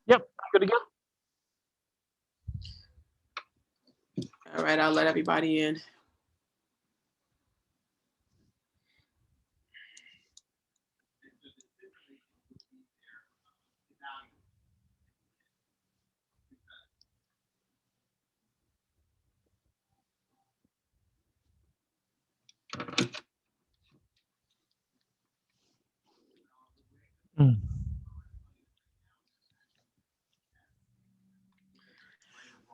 Yep, good to go. All right, I'll let everybody in. Mm.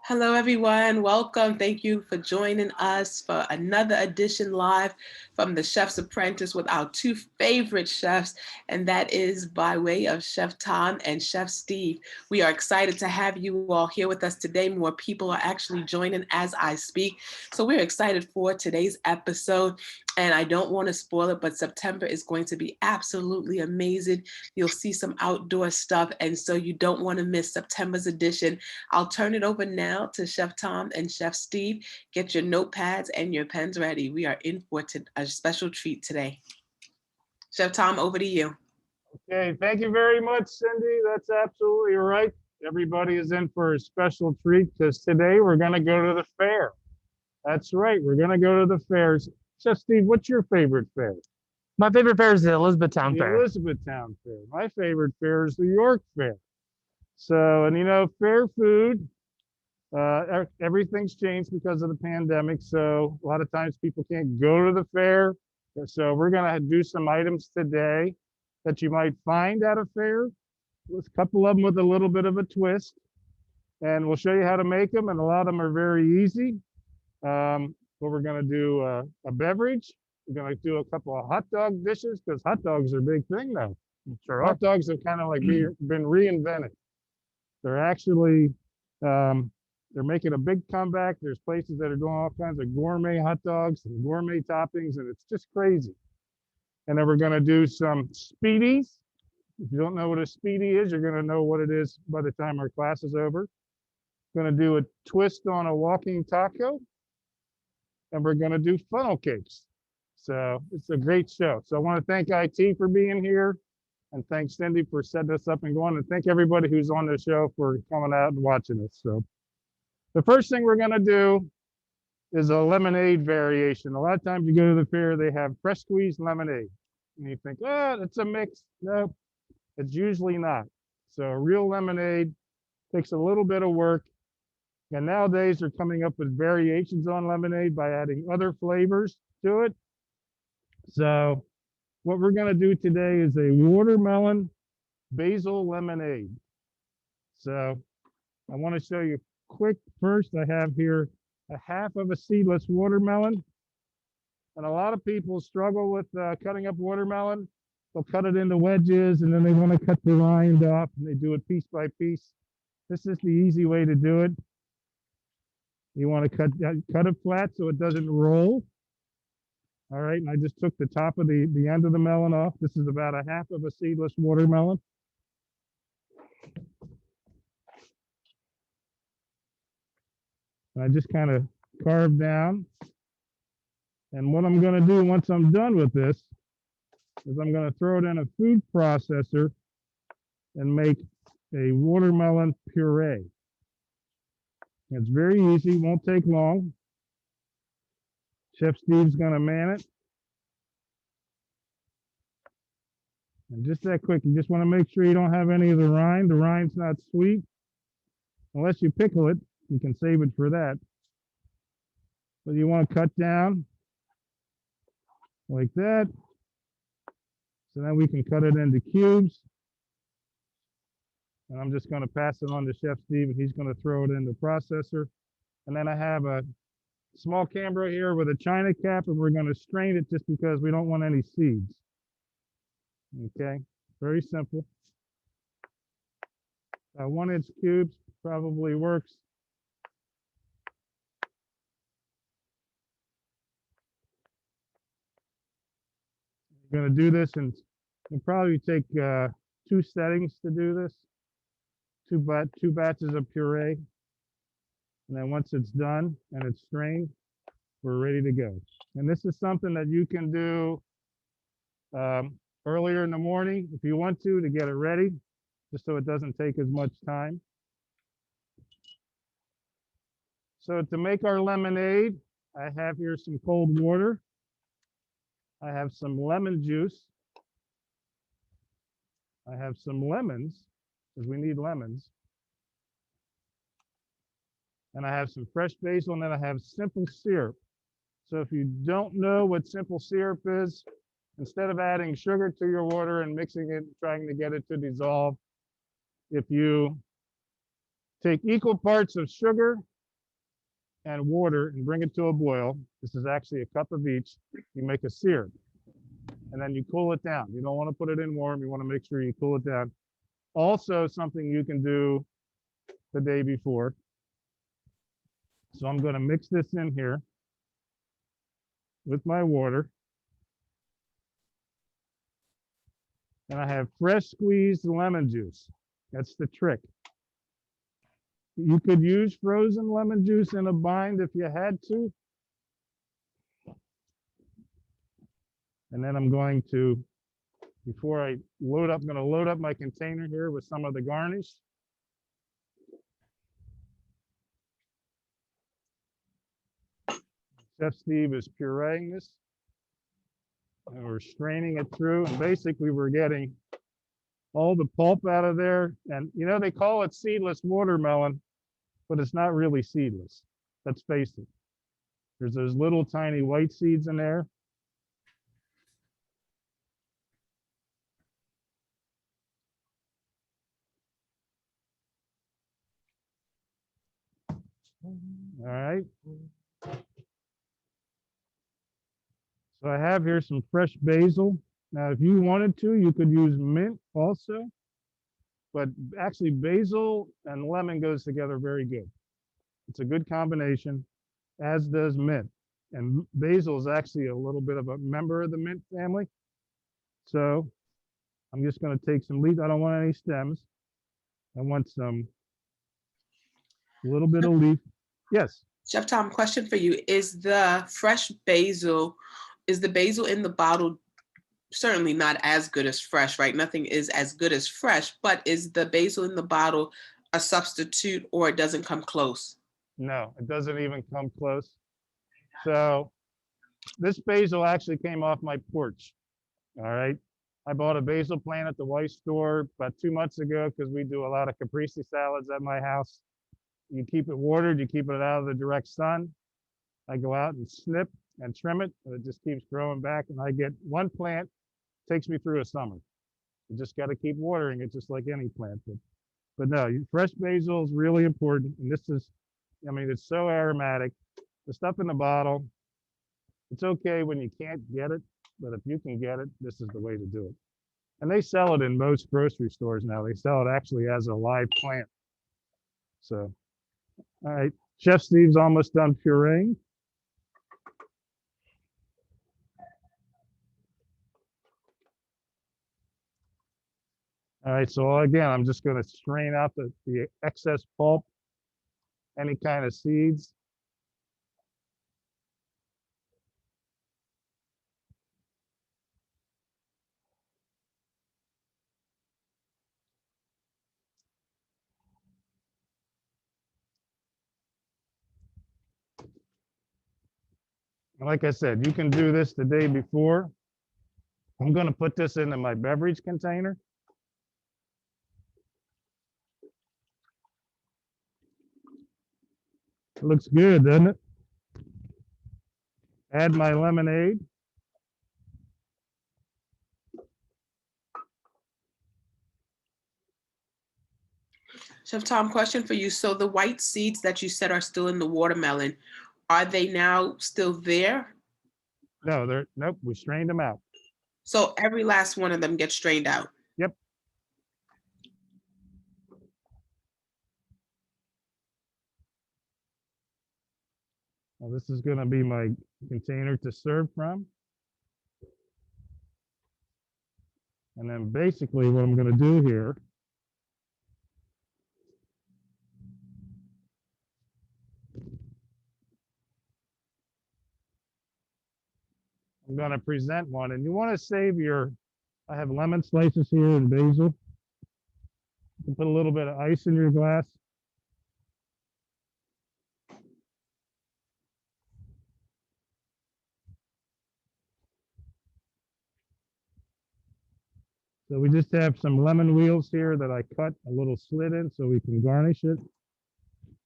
Hello, everyone. Welcome. Thank you for joining us for another edition live from the Chef's Apprentice with our two favorite chefs, and that is by way of Chef Tom and Chef Steve. We are excited to have you all here with us today. More people are actually joining as I speak. So we're excited for today's episode. And I don't want to spoil it, but September is going to be absolutely amazing. You'll see some outdoor stuff. And so you don't want to miss September's edition. I'll turn it over now to Chef Tom and Chef Steve. Get your notepads and your pens ready. We are in for a special treat today. Chef Tom, over to you. Okay, thank you very much, Cindy. That's absolutely right. Everybody is in for a special treat because today we're going to go to the fair. That's right, we're going to go to the fairs. Chef Steve, what's your favorite fair? My favorite fair is the Elizabethtown The Fair. Elizabethtown Fair. My favorite fair is the York Fair. So, and fair food, everything's changed because of the pandemic. So a lot of times people can't go to the fair. So we're going to do some items today that you might find at a fair, with a couple of them with a little bit of a twist. And we'll show you how to make them. And a lot of them are very easy. But we're going to do a beverage. We're going to do a couple of hot dog dishes because hot dogs are a big thing now. Sure. Hot dogs have kind of like been reinvented. They're actually they're making a big comeback. There's places that are doing all kinds of gourmet hot dogs and gourmet toppings, and it's just crazy. And then we're going to do some Speedies. If you don't know what a Speedy is, you're going to know what it is by the time our class is over. We're going to do a twist on a walking taco, and we're going to do funnel cakes. So it's a great show. So I want to thank IT for being here, and thanks Cindy for setting us up and going, and thank everybody who's on the show for coming out and watching us. So the first thing we're going to do is a lemonade variation. A lot of times you go to the fair, they have fresh squeezed lemonade. And you think, oh, it's a mix. No, it's usually not. So a real lemonade takes a little bit of work. And nowadays they're coming up with variations on lemonade by adding other flavors to it. So what we're going to do today is a watermelon basil lemonade. So I want to show you quick. First, I have here a half of a seedless watermelon. And a lot of people struggle with cutting up watermelon. They'll cut it into wedges and then they want to cut the rind off and they do it piece by piece. This is the easy way to do it. You want to cut it flat so it doesn't roll. All right, and I just took the top of the end of the melon off. This is about a half of a seedless watermelon. And I just kind of carve down. And what I'm going to do once I'm done with this is I'm going to throw it in a food processor and make a watermelon puree. It's very easy, won't take long. Chef Steve's going to man it. And just that quick, you just want to make sure you don't have any of the rind. The rind's not sweet. Unless you pickle it, you can save it for that. But you want to cut down like that. So then we can cut it into cubes. And I'm just going to pass it on to Chef Steve, and he's going to throw it in the processor. And then I have a small camera here with a china cap, and we're going to strain it just because we don't want any seeds. Okay, very simple. 1-inch cubes probably works. You're going to do this, and you'll probably take 2 settings to do this. Two batches of puree. And then once it's done and it's strained, we're ready to go. And this is something that you can do earlier in the morning if you want to get it ready. just so it doesn't take as much time. So to make our lemonade, I have here some cold water. I have some lemon juice. I have some lemons, because we need lemons. And I have some fresh basil, and then I have simple syrup. So if you don't know what simple syrup is, instead of adding sugar to your water and mixing it, trying to get it to dissolve, if you take equal parts of sugar and water and bring it to a boil, this is actually a cup of each, you make a syrup. And then you cool it down. You don't want to put it in warm. You want to make sure you cool it down. Also, something you can do the day before. So I'm going to mix this in here with my water. And I have fresh squeezed lemon juice. That's the trick. You could use frozen lemon juice in a bind if you had to. And then I'm going to, before I load up, I'm going to load up my container here with some of the garnish. Chef Steve is pureeing this. And we're straining it through. And basically we're getting all the pulp out of there. And you know, they call it seedless watermelon, but it's not really seedless. Let's face it. There's those little tiny white seeds in there. All right. So I have here some fresh basil. Now, if you wanted to, you could use mint also, but actually basil and lemon goes together very good. It's a good combination, as does mint. And basil is actually a little bit of a member of the mint family. So I'm just going to take some leaves. I don't want any stems. I want a little bit of leaf. Yes. Chef Tom, question for you. Is the fresh basil, is the basil in the bottle certainly not as good as fresh, right? Nothing is as good as fresh, but is the basil in the bottle a substitute or it doesn't come close? No, it doesn't even come close. So this basil actually came off my porch. All right. I bought a basil plant at the Weiss store about 2 months ago because we do a lot of caprese salads at my house. You keep it watered, you keep it out of the direct sun. I go out and snip and trim it, and it just keeps growing back. And I get one plant, takes me through a summer. You just got to keep watering it just like any plant. But no, fresh basil is really important. And this is, I mean, it's so aromatic. The stuff in the bottle, it's okay when you can't get it, but if you can get it, this is the way to do it. And they sell it in most grocery stores now. They sell it actually as a live plant. So, all right, Chef Steve's almost done pureeing. All right, so again, I'm just going to strain out the excess pulp, any kind of seeds. Like I said, you can do this the day before. I'm going to put this into my beverage container. It looks good, doesn't it? Add my lemonade. Chef Tom, question for you. So the white seeds that you said are still in the watermelon, are they now still there? No, nope, we strained them out. So every last one of them gets strained out? Yep. Well, this is going to be my container to serve from. And then basically what I'm going to do here I'm going to present one, and you want to save your, I have lemon slices here and basil. You put a little bit of ice in your glass. So we just have some lemon wheels here that I cut a little slit in so we can garnish it.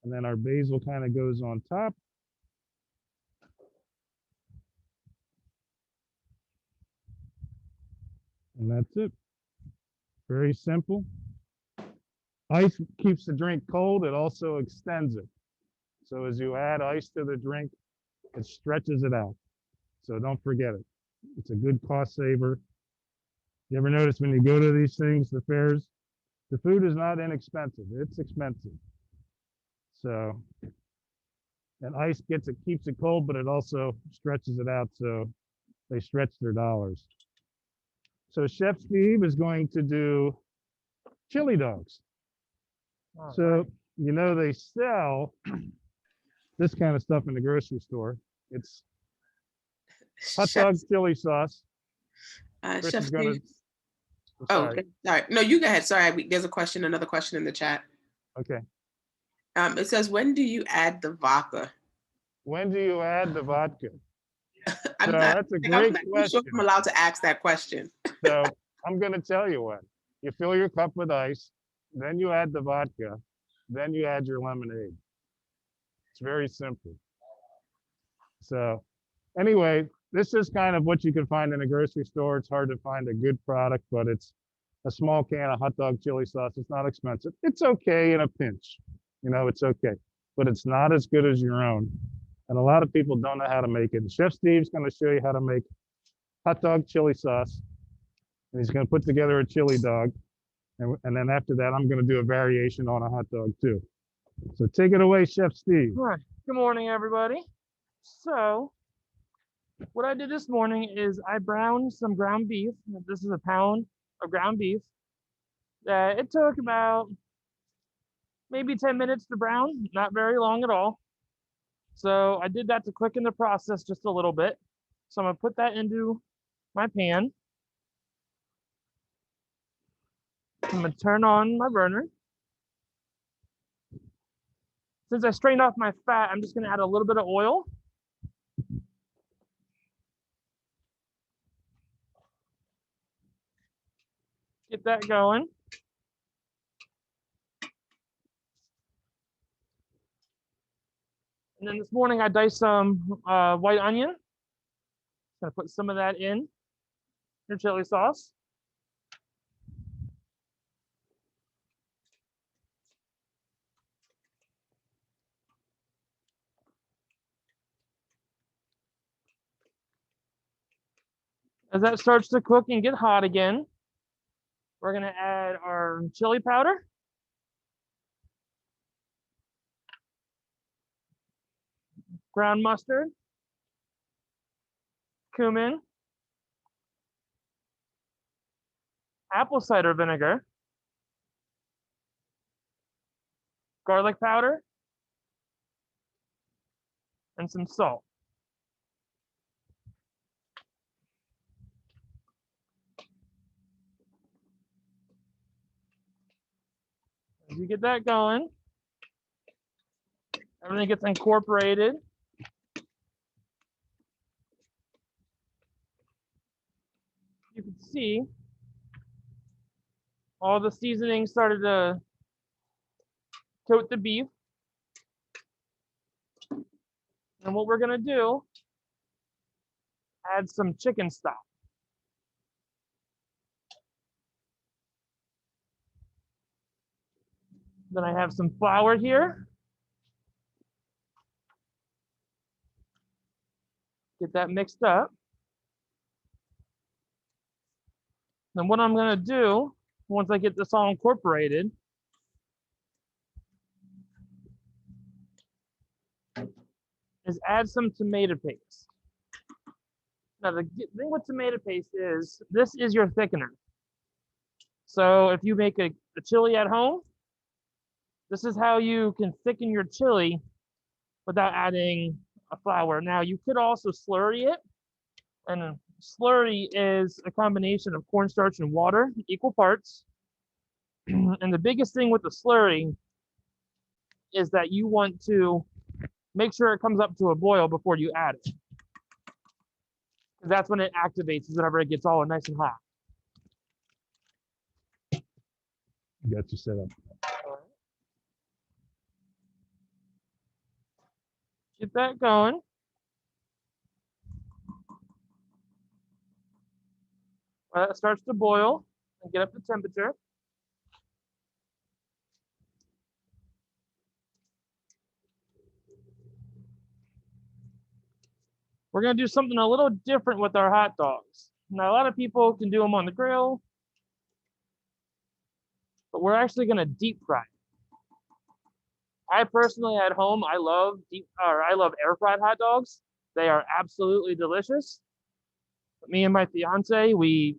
And then our basil kind of goes on top. And that's it. Very simple. Ice keeps the drink cold. It also extends it. So as you add ice to the drink, it stretches it out. So don't forget it. It's a good cost saver. You ever notice when you go to these things, the fairs, the food is not inexpensive. It's expensive. So, and ice keeps it cold, but it also stretches it out. So they stretch their dollars. So Chef Steve is going to do chili dogs. So, you know, they sell this kind of stuff in the grocery store. It's hot dog chili sauce. Chris Chef is gonna, Steve. I'm Oh, sorry. okay. Sorry. No, you go ahead. Sorry, there's another question in the chat. Okay. It says, when do you add the vodka? When do you add the vodka? I'm So not, that's a I'm great not sure question. if I'm allowed to ask that question. So I'm going to tell you when. You fill your cup with ice, then you add the vodka, then you add your lemonade. It's very simple. So anyway, this is kind of what you can find in a grocery store. It's hard to find a good product, but it's a small can of hot dog chili sauce. It's not expensive. It's okay in a pinch. You know, it's okay, but it's not as good as your own. And a lot of people don't know how to make it. And Chef Steve's going to show you how to make hot dog chili sauce. And he's going to put together a chili dog. And then after that, I'm going to do a variation on a hot dog too. So take it away, Chef Steve. All right. Good morning, everybody. So what I did this morning is I browned some ground beef. This is a pound of ground beef. It took about maybe 10 minutes to brown, not very long at all. So I did that to quicken the process just a little bit. So I'm gonna put that into my pan. I'm gonna turn on my burner. Since I strained off my fat, I'm just gonna add a little bit of oil. Get that going. And then this morning I diced some white onion. Gonna put some of that in your chili sauce. As that starts to cook and get hot again, we're gonna add our chili powder. Ground mustard. Cumin. Apple cider vinegar. Garlic powder. And some salt. As you get that going, everything gets incorporated. You can see all the seasoning started to coat the beef. And what we're gonna do, add some chicken stock. Then I have some flour here. Get that mixed up. Then what I'm gonna do, once I get this all incorporated, is add some tomato paste. Now the thing with tomato paste is, this is your thickener. So if you make a chili at home, this is how you can thicken your chili without adding a flour. Now you could also slurry it, and slurry is a combination of cornstarch and water, equal parts. And the biggest thing with the slurry is that you want to make sure it comes up to a boil before you add it. Because that's when it activates, is whenever it gets all nice and hot. Got you set up. Get that going. When it starts to boil and get up to temperature. We're going to do something a little different with our hot dogs. Now, a lot of people can do them on the grill, but we're actually going to deep fry. I personally at home, I love air fried hot dogs. They are absolutely delicious. Me and my fiance, we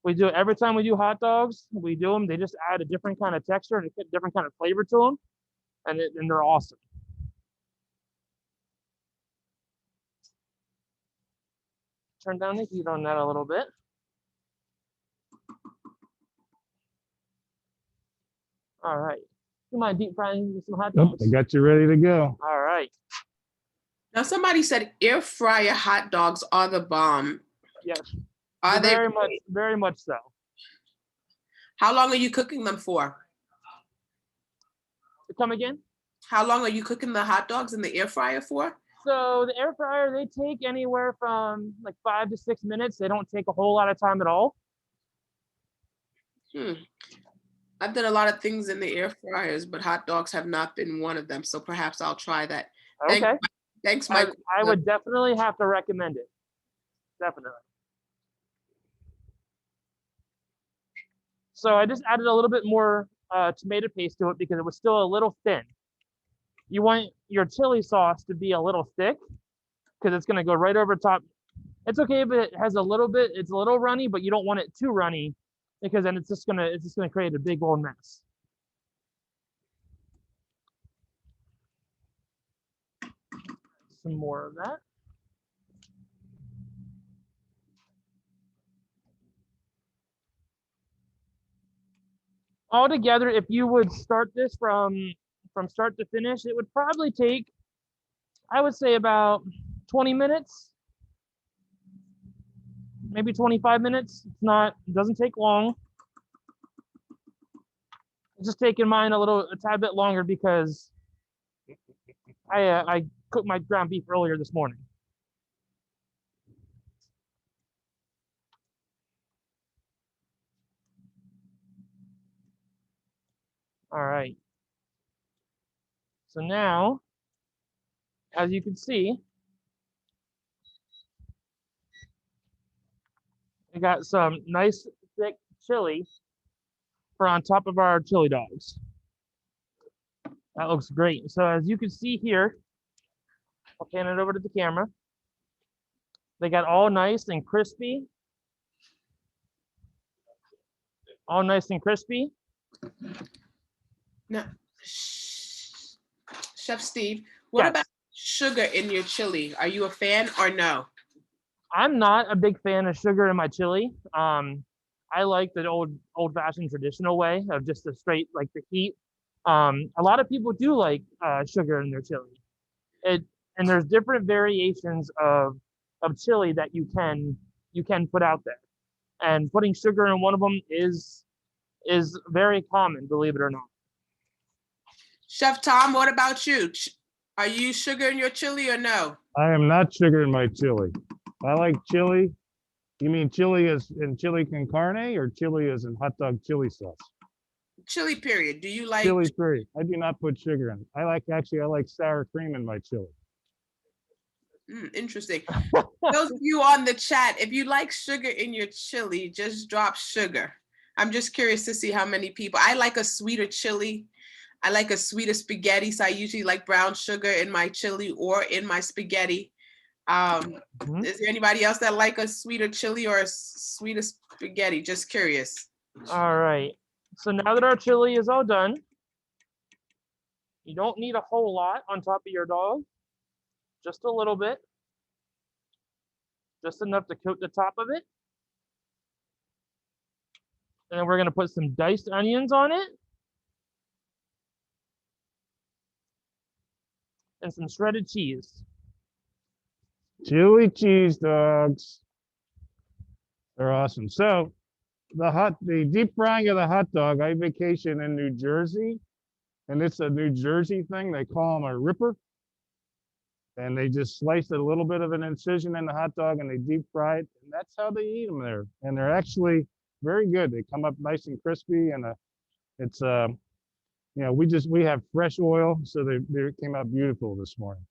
do it every time we do hot dogs. We do them. They just add a different kind of texture and a different kind of flavor to them, and they're awesome. Turn down the heat on that a little bit. All right. You mind deep frying some hot dogs? I got you ready to go. All right. Now, somebody said air fryer hot dogs are the bomb. Yes. Are they? Very much so. How long are you cooking them for? Come again? How long are you cooking the hot dogs in the air fryer for? So the air fryer, they take anywhere from like 5 to 6 minutes. They don't take a whole lot of time at all. I've done a lot of things in the air fryers, but hot dogs have not been one of them. So perhaps I'll try that. Okay. Thanks, Mike. I would definitely have to recommend it. Definitely. So I just added a little bit more tomato paste to it because it was still a little thin. You want your chili sauce to be a little thick because it's going to go right over top. It's okay if it has a little bit, it's a little runny, but you don't want it too runny because then it's just gonna create a big old mess. Some more of that. Altogether, if you would start this from start to finish, it would probably take, I would say, about 20 minutes, maybe 25 minutes. It doesn't take long. It's just taking mine a tad bit longer because I cooked my ground beef earlier this morning. All right. So now, as you can see, we got some nice thick chili for on top of our chili dogs. That looks great. So as you can see here, I'll pan it over to the camera. They got all nice and crispy. All nice and crispy. Now, Chef Steve, what about sugar in your chili? Are you a fan or no? I'm not a big fan of sugar in my chili. I like the old-fashioned traditional way of just the straight, like the heat. A lot of people do like sugar in their chili. And there's different variations of chili that you can put out there. And putting sugar in one of them is very common, believe it or not. Chef Tom, what about you? Are you sugar in your chili or no? I am not sugar in my chili. I like chili. You mean chili as in chili con carne or chili as in hot dog chili sauce? Chili period. Do you like chili period? I do not put sugar in. I like sour cream in my chili. Interesting. Those of you on the chat, if you like sugar in your chili, just drop sugar. I'm just curious to see how many people. I like a sweeter chili. I like a sweeter spaghetti, so I usually like brown sugar in my chili or in my spaghetti. Is there anybody else that like a sweeter chili or a sweeter spaghetti? Just curious. All right. So now that our chili is all done, you don't need a whole lot on top of your dog. Just a little bit. Just enough to coat the top of it. And then we're going to put some diced onions on it and some shredded cheese. Chili cheese dogs. They're awesome. So the deep frying of the hot dog, I vacation in New Jersey, and it's a New Jersey thing. They call them a ripper. And they just slice a little bit of an incision in the hot dog and they deep fry it. And that's how they eat them there. And they're actually very good. They come up nice and crispy, and it's we have fresh oil, so they came out beautiful this morning.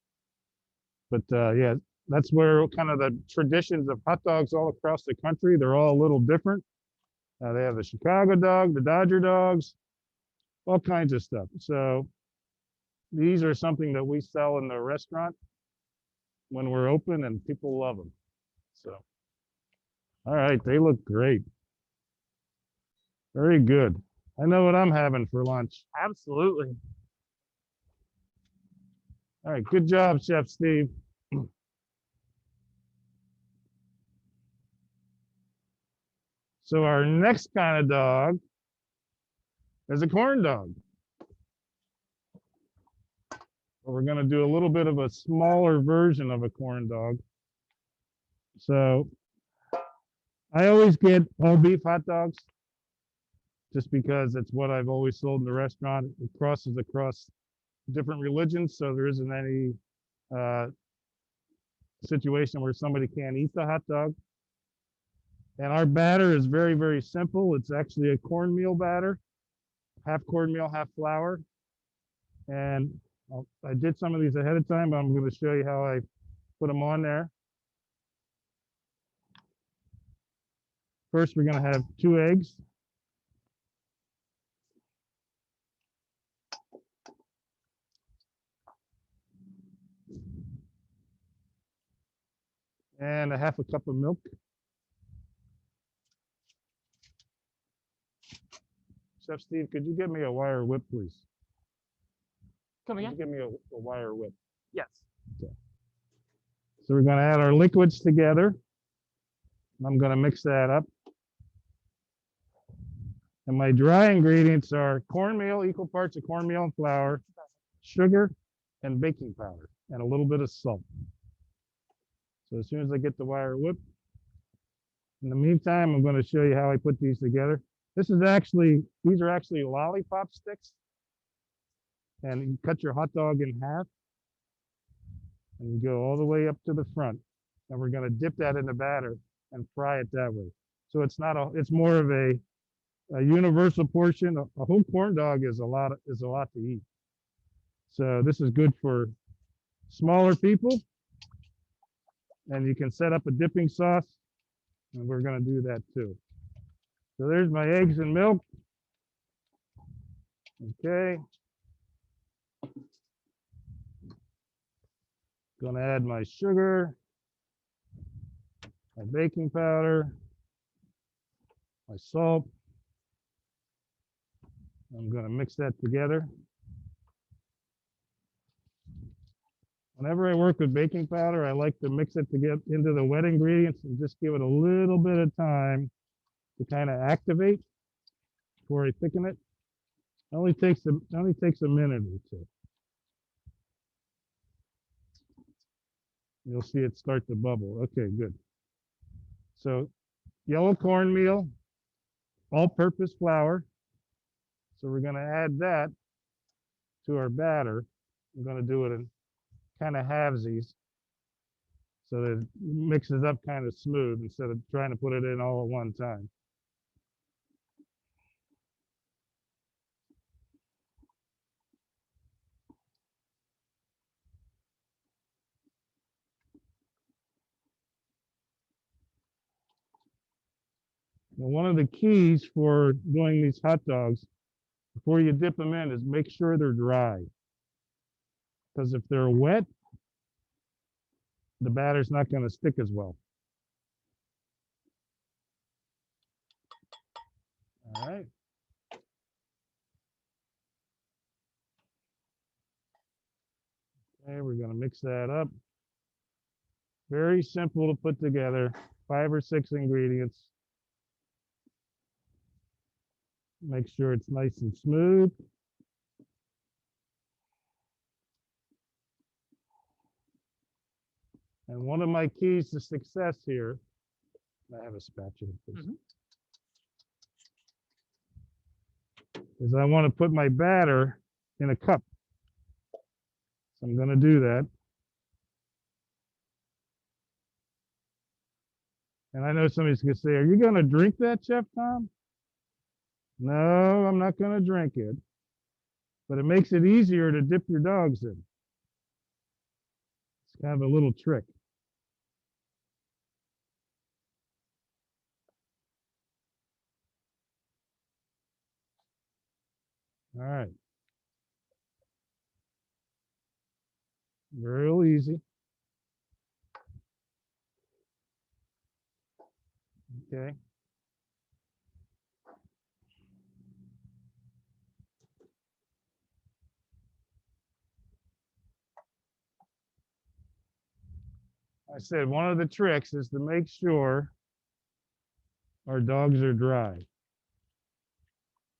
But yeah, that's where kind of the traditions of hot dogs all across the country. They're all a little different. They have the Chicago dog, the Dodger dogs, all kinds of stuff. So these are something that we sell in the restaurant when we're open, and people love them. So, all right, they look great. Very good. I know what I'm having for lunch. Absolutely. All right, good job, Chef Steve. So our next kind of dog is a corn dog. We're going to do a little bit of a smaller version of a corn dog. So I always get all beef hot dogs just because it's what I've always sold in the restaurant. It crosses across different religions, so there isn't any situation where somebody can't eat the hot dog. And our batter is very, very simple. It's actually a cornmeal batter, half cornmeal, half flour. And I did some of these ahead of time, but I'm going to show you how I put them on there. First, we're going to have 2 eggs. And a half a cup of milk. Chef Steve, could you get me a wire whip, please? Come Could you again? give me a wire whip? Yes. Okay. So we're going to add our liquids together. I'm going to mix that up. And my dry ingredients are cornmeal, equal parts of cornmeal and flour, sugar, and baking powder, and a little bit of salt. So as soon as I get the wire whip, in the meantime, I'm going to show you how I put these together. These are actually lollipop sticks. And you cut your hot dog in half and you go all the way up to the front. And we're going to dip that in the batter and fry it that way. So it's more of a universal portion. A whole corn dog is a lot to eat. So this is good for smaller people. And you can set up a dipping sauce, and we're going to do that too. So there's my eggs and milk. Okay. Going to add my sugar, my baking powder, my salt. I'm going to mix that together. Whenever I work with baking powder, I like to mix it to get into the wet ingredients and just give it a little bit of time to kind of activate before I thicken it. It only takes a minute or two. You'll see it start to bubble. Okay, good. So yellow cornmeal, all-purpose flour. So we're going to add that to our batter. I'm going to do it in kind of halvesies so that it mixes up kind of smooth instead of trying to put it in all at one time. Now, one of the keys for doing these hot dogs before you dip them in is make sure they're dry. Because if they're wet, the batter's not going to stick as well. All right. Okay, we're going to mix that up. Very simple to put together, 5 or 6 ingredients. Make sure it's nice and smooth. And one of my keys to success here, I have a spatula, please, is I want to put my batter in a cup. So I'm going to do that. And I know somebody's going to say, are you going to drink that, Chef Tom? No, I'm not going to drink it. But it makes it easier to dip your dogs in. It's kind of a little trick. All right. Real easy. Okay. I said one of the tricks is to make sure our dogs are dry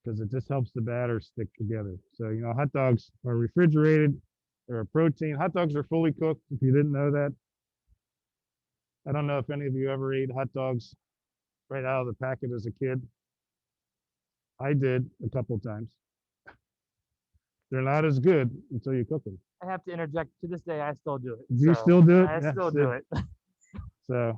because it just helps the batter stick together. So, you know, hot dogs are refrigerated. They're a protein. Hot dogs are fully cooked, if you didn't know that. I don't know if any of you ever ate hot dogs right out of the packet as a kid. I did a couple times. They're not as good until you cook them. I have to interject. To this day, I still do it. Do you still do it? I Yeah, still do it. So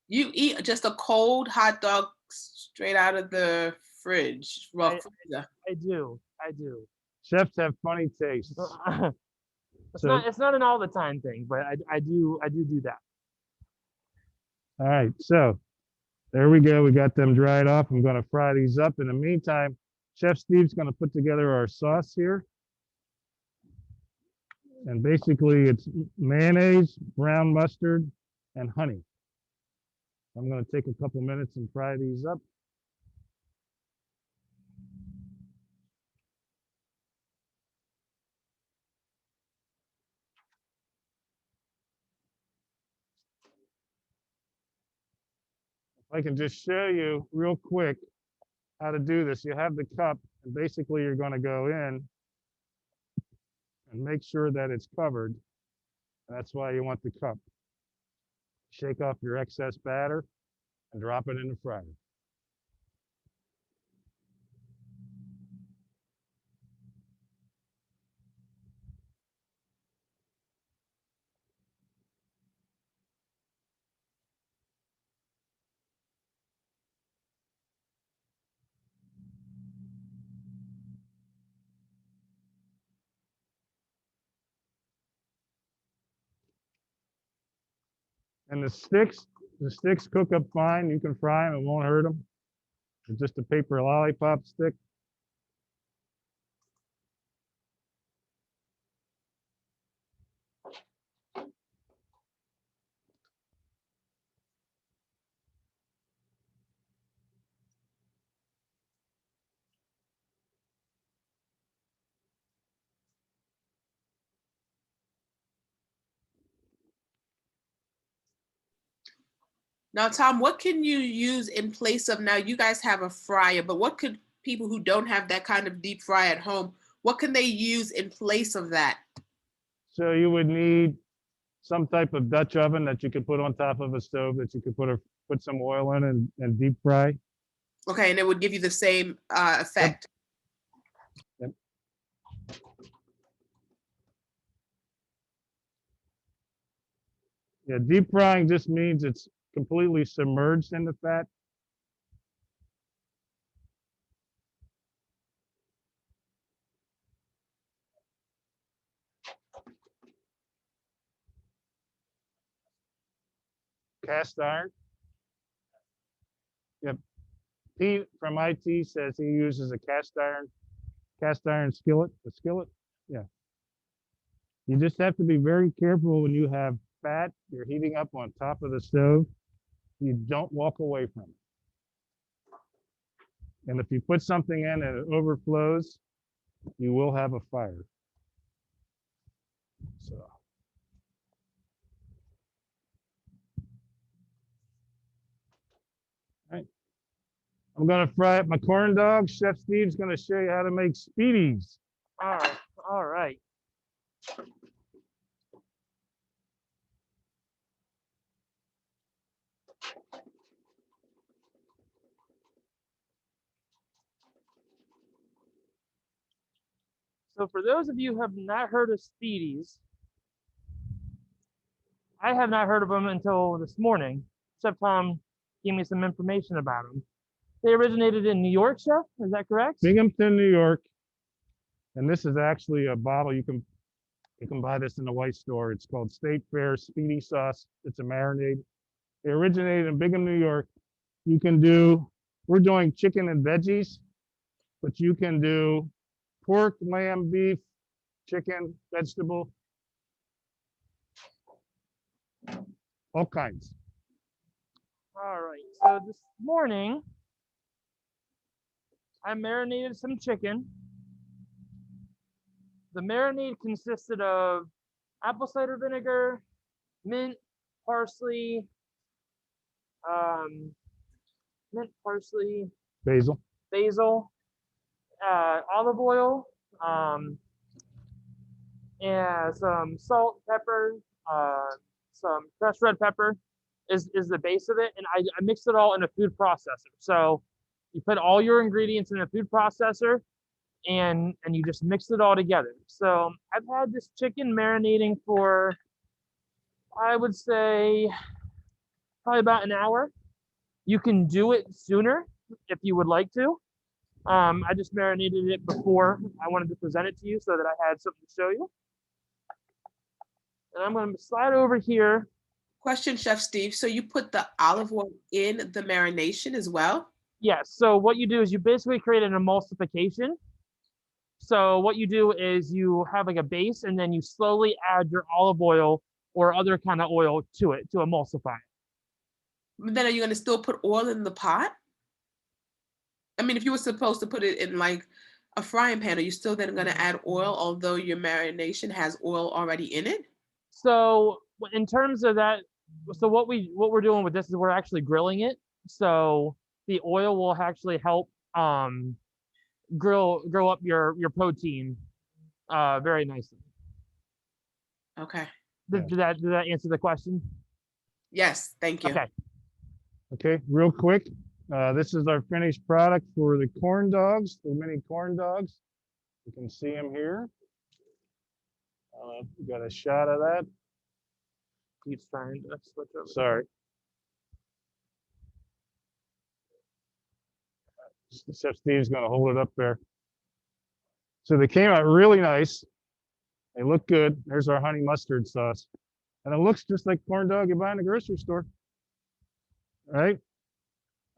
You eat just a cold hot dog straight out of the fridge. Well, freezer. I do. I do. chefs have funny tastes. It's not an all the time thing, but I do that. All right, so there we go. We got them dried off. I'm going to fry these up. In the meantime, Chef Steve's going to put together our sauce here. And basically it's mayonnaise, brown mustard, and honey. I'm going to take a couple minutes and fry these up. If I can just show you real quick how to do this. You have the cup, and basically you're going to go in and make sure that it's covered. That's why you want the cup. Shake off your excess batter and drop it in the fryer. And the sticks cook up fine. You can fry them, it won't hurt them. It's just a paper lollipop stick. Now, Tom, what can you use in place of, now you guys have a fryer, but what could people who don't have that kind of deep fry at home, what can they use in place of that? So you would need some type of Dutch oven that you could put on top of a stove that you could put some oil in and deep fry. Okay, and it would give you the same effect. Yep. Yeah, deep frying just means it's completely submerged in the fat. Cast iron. Yep. Pete from IT says he uses a cast iron skillet. A skillet? Yeah. You just have to be very careful when you have fat you're heating up on top of the stove. You don't walk away from it. And if you put something in and it overflows, you will have a fire. So. All right. I'm gonna fry up my corn dogs. Chef Steve's gonna show you how to make Speedies. All right. All right. So for those of you who have not heard of Speedies, I have not heard of them until this morning. Chef Tom gave me some information about them. They originated in New York, Chef. Is that correct? Binghamton, New York. And this is actually a bottle. You can buy this in the white store. It's called State Fair Speedy Sauce. It's a marinade. They originated in Bingham, New York. You can do, we're doing chicken and veggies, but you can do pork, lamb, beef, chicken, vegetable, all kinds. All right. So this morning, I marinated some chicken. The marinade consisted of apple cider vinegar, mint, parsley, Basil. basil, olive oil, and some salt, pepper, some fresh red pepper is the base of it. And I mixed it all in a food processor. So you put all your ingredients in a food processor and you just mix it all together. So I've had this chicken marinating for, I would say, probably about an hour. You can do it sooner if you would like to. I just marinated it before I wanted to present it to you so that I had something to show you. And I'm going to slide over here. Question, Chef Steve. So you put the olive oil in the marination as well? Yes. So what you do is you basically create an emulsification. So what you do is you have like a base and then you slowly add your olive oil or other kind of oil to it to emulsify it. But then are you going to still put oil in the pot? I mean, if you were supposed to put it in like a frying pan, are you still then going to add oil, although your marination has oil already in it? So in terms of that, so what we're doing with this is we're actually grilling it. So the oil will actually help grill up your protein very nicely. Okay. Did that answer the question? Yes, thank you. Okay. Okay, real quick. This is our finished product for the corn dogs, the mini corn dogs. You can see them here. We got a shot of that. He's trying to switch over. Sorry. Chef Steve's going to hold it up there. So they came out really nice. They look good. There's our honey mustard sauce. And it looks just like corn dog you buy in the grocery store. Right?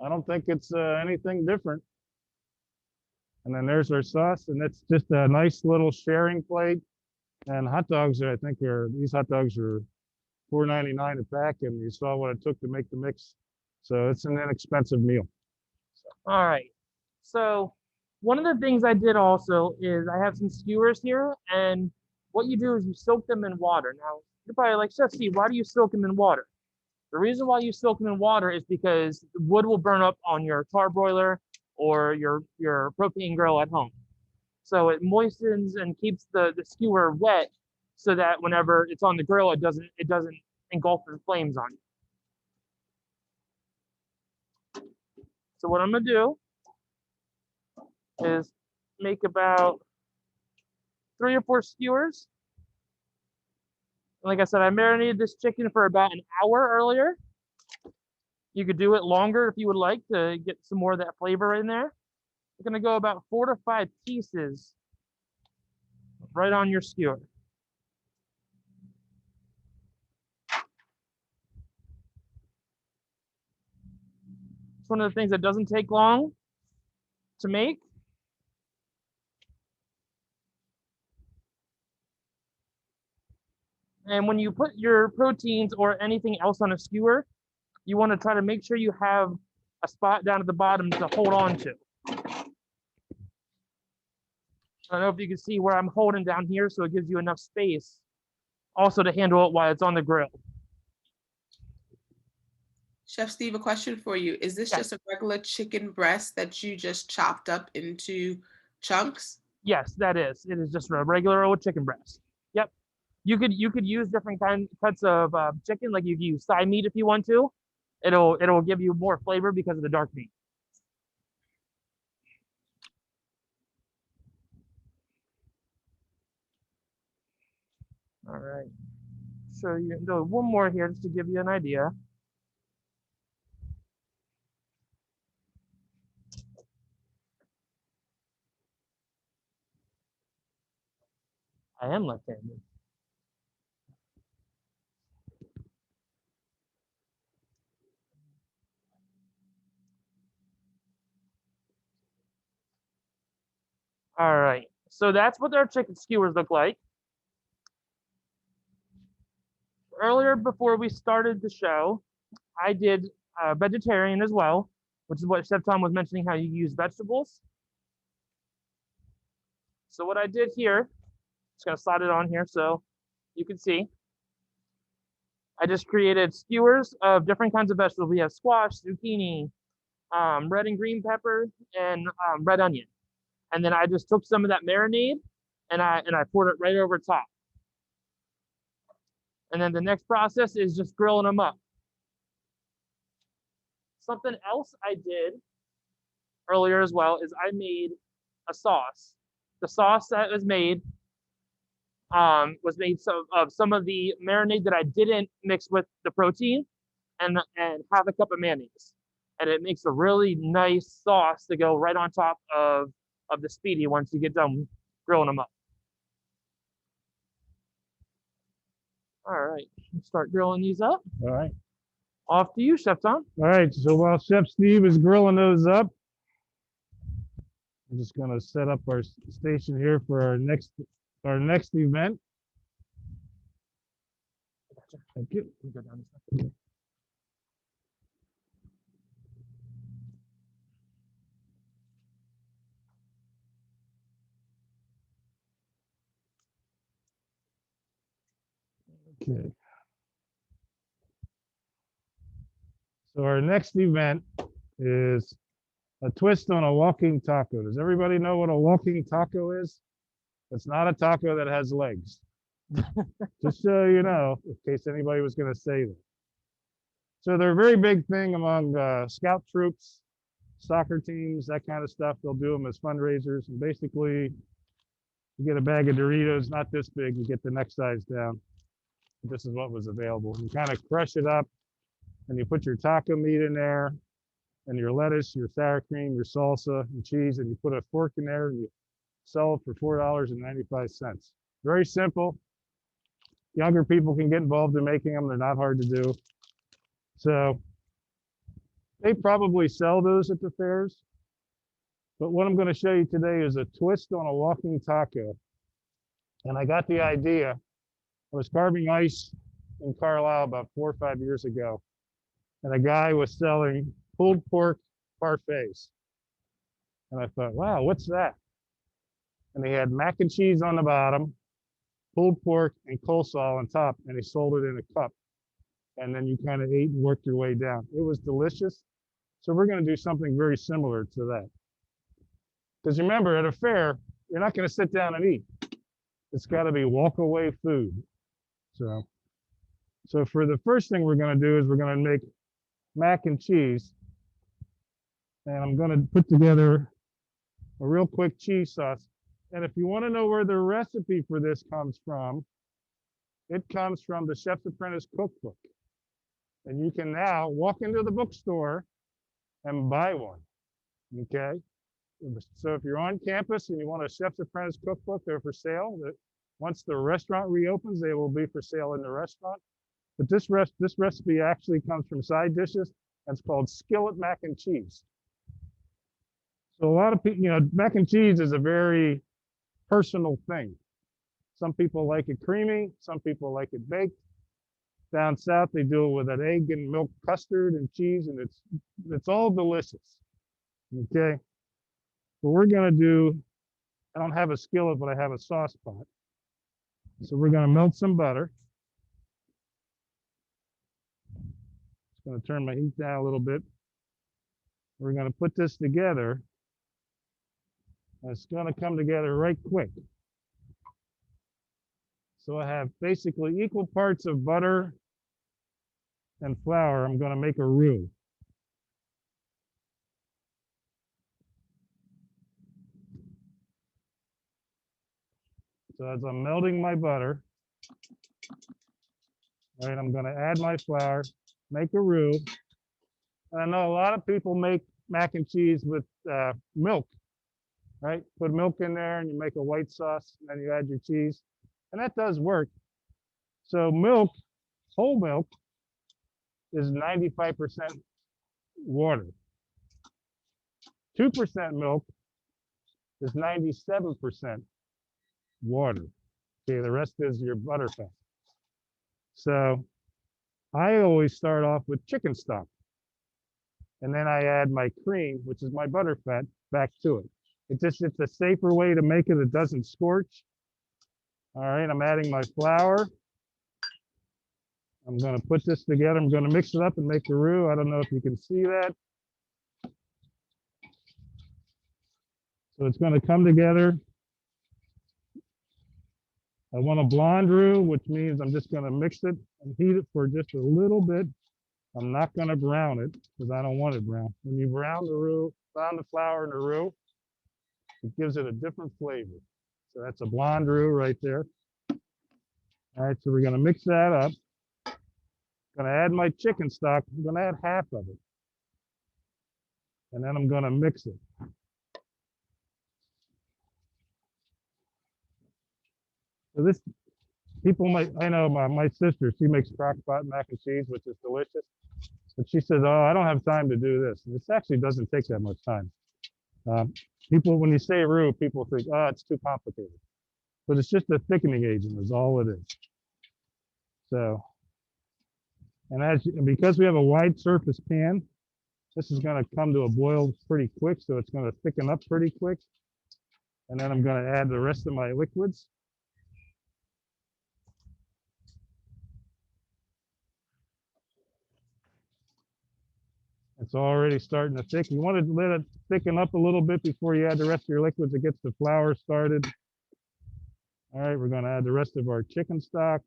I don't think it's anything different. And then there's our sauce, and it's just a nice little sharing plate. And hot dogs, I think, these hot dogs are $4.99 a pack, and you saw what it took to make the mix. So it's an inexpensive meal. All right. So one of the things I did also is I have some skewers here, and what you do is you soak them in water. Now, you're probably like, Chef Steve, why do you soak them in water? The reason why you soak them in water is because wood will burn up on your tar broiler or your propane grill at home. So it moistens and keeps the skewer wet so that whenever it's on the grill, it doesn't engulf the flames on you. So what I'm gonna do is make about 3 or 4 skewers. Like I said, I marinated this chicken for about an hour earlier. You could do it longer if you would like to get some more of that flavor in there. We're gonna go about 4 to 5 pieces right on your skewer. It's one of the things that doesn't take long to make. And when you put your proteins or anything else on a skewer, you want to try to make sure you have a spot down at the bottom to hold on to. I don't know if you can see where I'm holding down here, so it gives you enough space also to handle it while it's on the grill. Chef Steve, a question for you. Is this Yes. just a regular chicken breast that you just chopped up into chunks? Yes, that is. It is just a regular old chicken breast. Yep. You could use different cuts of chicken, like you can use thigh meat if you want to. It'll give you more flavor because of the dark meat. All right. So you can do one more here just to give you an idea. I am left-handed. All right. So that's what our chicken skewers look like. Earlier, before we started the show, I did vegetarian as well, which is what Chef Tom was mentioning, how you use vegetables. So what I did here, just gonna slide it on here so you can see. I just created skewers of different kinds of vegetables. We have squash, zucchini, red and green pepper, and red onion. And then I just took some of that marinade and I poured it right over top. And then the next process is just grilling them up. Something else I did earlier as well is I made a sauce. The sauce that was made of some of the marinade that I didn't mix with the protein, and half a cup of mayonnaise, and it makes a really nice sauce to go right on top of the Speedy once you get done grilling them up. All right, start grilling these up. All right. Off to you, Chef Tom. All right. So while Chef Steve is grilling those up, I'm just going to set up our station here for our next event. Thank you. Go down this way. Okay. So our next event is a twist on a walking taco. Does everybody know what a walking taco is? It's not a taco that has legs. Just so you know, in case anybody was going to say that. So they're a very big thing among scout troops, soccer teams, that kind of stuff. They'll do them as fundraisers. And basically, you get a bag of Doritos, not this big, you get the next size down. This is what was available. You kind of crush it up and you put your taco meat in there and your lettuce, your sour cream, your salsa and cheese, and you put a fork in there and you sell it for $4.95. Very simple. Younger people can get involved in making them. They're not hard to do. So they probably sell those at the fairs. But what I'm going to show you today is a twist on a walking taco. And I got the idea. I was carving ice in Carlisle about 4 or 5 years ago. And a guy was selling pulled pork parfaits. And I thought, wow, what's that? And he had mac and cheese on the bottom, pulled pork and coleslaw on top, and he sold it in a cup. And then you kind of ate and worked your way down. It was delicious. So we're going to do something very similar to that. Because remember, at a fair, you're not going to sit down and eat. It's got to be walk-away food. So for the first thing we're going to do is we're going to make mac and cheese. And I'm going to put together a real quick cheese sauce. And if you want to know where the recipe for this comes from, it comes from the Chef's Apprentice Cookbook. And you can now walk into the bookstore and buy one, okay? So if you're on campus and you want a Chef's Apprentice Cookbook, they're for sale. Once the restaurant reopens, they will be for sale in the restaurant. But this recipe actually comes from Side Dishes, and it's called Skillet Mac and Cheese. So a lot of people, mac and cheese is a very personal thing. Some people like it creamy, some people like it baked. Down south, they do it with an egg and milk custard and cheese, and it's all delicious. Okay. What we're gonna do, I don't have a skillet, but I have a sauce pot. So we're gonna melt some butter. going to turn my heat down a little bit. We're going to put this together. It's going to come together right quick. So I have basically equal parts of butter and flour. I'm going to make a roux. So as I'm melting my butter, all right, I'm going to add my flour, make a roux. And I know a lot of people make mac and cheese with milk, right? Put milk in there and you make a white sauce, and then you add your cheese. And that does work. So milk, whole milk, is 95% water. 2% milk is 97% water. Okay, the rest is your butter fat. So I always start off with chicken stock. And then I add my cream, which is my butter fat, back to it. It's a safer way to make it. It doesn't scorch. All right, I'm adding my flour. I'm going to put this together. I'm going to mix it up and make a roux. I don't know if you can see that. So it's going to come together. I want a blonde roux, which means I'm just going to mix it and heat it for just a little bit. I'm not going to brown it because I don't want it brown. When you brown the roux, brown the flour in the roux, it gives it a different flavor. So that's a blonde roux right there. All right, so we're going to mix that up. Going to add my chicken stock. I'm going to add half of it. And then I'm going to mix it. So this, people might, I know my sister, she makes crock pot mac and cheese, which is delicious. But she says, oh, I don't have time to do this. And this actually doesn't take that much time. People, when you say roux, people think, oh, it's too complicated. But it's just a thickening agent is all it is. So, and because we have a wide surface pan, this is going to come to a boil pretty quick. So it's going to thicken up pretty quick. And then I'm going to add the rest of my liquids. It's already starting to thicken. You want to let it thicken up a little bit before you add the rest of your liquids. It gets the flour started. All right, we're going to add the rest of our chicken stock.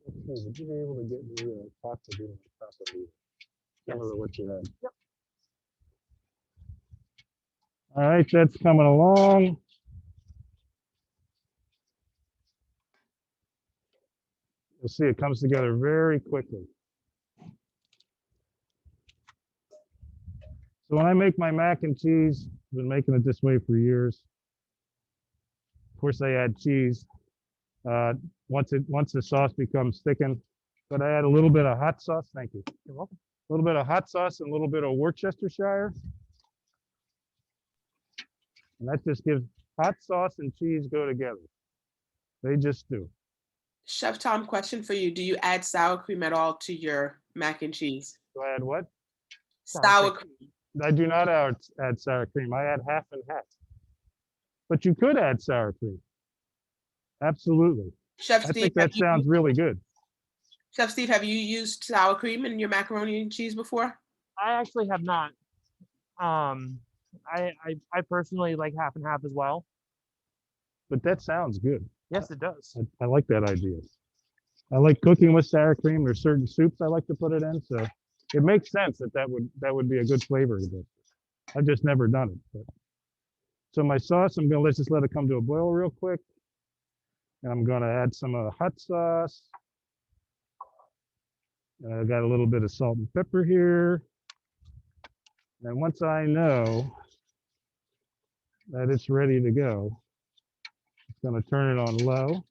Okay, would you be able to get me a pot to be on top of you? Similar to what you had. Yep. All right, that's coming along. You'll see it comes together very quickly. So when I make my mac and cheese, I've been making it this way for years. Of course, I add cheese once the sauce becomes thickened. But I add a little bit of hot sauce. Thank you. You're welcome. A little bit of hot sauce and a little bit of Worcestershire. And that just gives hot sauce and cheese go together. They just do. Chef Tom, question for you. Do you add sour cream at all to your mac and cheese? Do I add what? Sour cream. I do not add sour cream. I add half and half. But you could add sour cream. Absolutely. Chef I Steve, think that sounds really good. Chef Steve, have you used sour cream in your macaroni and cheese before? I actually have not. I personally like half and half as well. But that sounds good. Yes, it does. I like that idea. I like cooking with sour cream. There's certain soups I like to put it in, so it makes sense that would be a good flavor. I've just never done it. But. So my sauce, let's just let it come to a boil real quick, and I'm gonna add some of the hot sauce. And I've got a little bit of salt and pepper here. And once I know that it's ready to go, I'm going to turn it on low